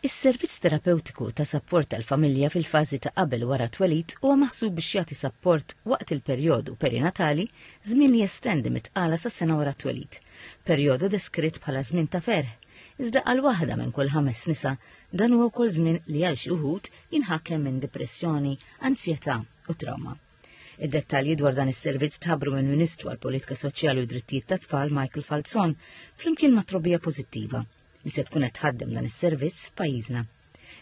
Is-servizz terapeutiku ta' sapport tal-familja fil-fażi ta' qabel wara twelid huwa maħsub biex jagħti sapport waqt il-perjodu perinatali żmien li jestendi mitqala sa' sena wara twelid. Perjodu deskritt bħala żmien ta' ferħ. Iżda għal waħda minn kull 5 nisa dan huwa wkoll żmien li għal xi wħud jinħakem minn depressjoni, ansjetà u trauma. Id-dettalji dwar dan is-servizz tħabbru minn Ministru għall-Politika Soċjali u Drittijiet tat-Tfal Michael Falzon flimkien ma' Trobbija Pożittiva li se tkun qed tħaddem dan is-servizz f'pajjiżna.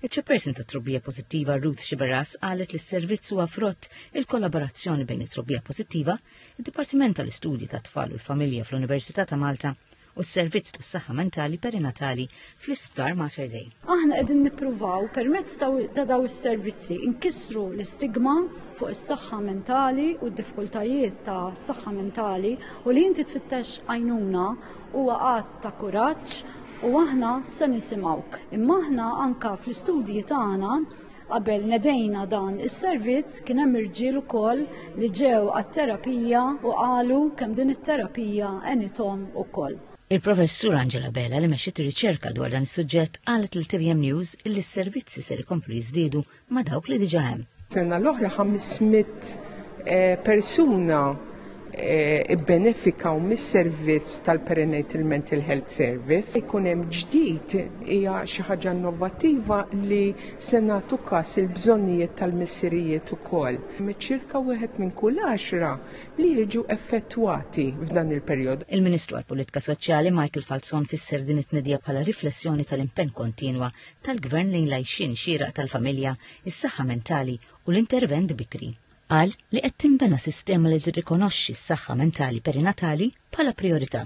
Iċ-chairperson ta' Trobbija Pożittiva Ruth Xiberras qalet li s-servizz huwa frott il-kollaborazzjoni bejn it-Trobbija Pożittiva, id-Dipartiment tal-Istudji tat-Tfal u l-Familja fl-Università ta' Malta u s-servizz tas-saħħa mentali perinatali fl-Isptar Mater Dei. Aħna qegħdin nippruvaw permezz ta' daw is-servizzi inkissru l-istigma fuq is-saħħa mentali u d-diffikultajiet ta' saħħa mentali u li inti tfittex għajnuna huwa qatt ta' kuraġġ u aħna se nisimgħuk. Imma aħna anke fl-istudji tagħna qabel nedejna dan is-servizz kien hemm irġiel ukoll li ġew għat-terapija u qalu kemm din it-terapija għenithom ukoll. Il-professur Angela Bella li mexxiet ir-riċerka dwar dan is-suġġett qalet lil TVM News illi s-servizzi ser ikomplu jiżdiedu ma' dawk li diġà hemm. Sena l-oħra 500 persuna benefikaw mis-servizz tal-Perinatal Mental Health Service. Ikun hemm ġdid hija xi ħaġa innovattiva li se nagħtu każ il-bżonnijiet tal-missirijiet ukoll. Ċirka wieħed minn kull 10 li jiġu effettwati f'dan il-perjodu. Il-Ministru għall-Politika Soċjali Michael Falzon fisser din it-tnedija bħala riflessjoni tal-impenn kontinwa tal-Gvern lejn l-għajxien xieraq tal-familja, is-saħħa mentali u l-intervent bikri. Qal li qed tinbena sistema li tirrikonoxxi s-saħħa mentali perinatali bħala priorità.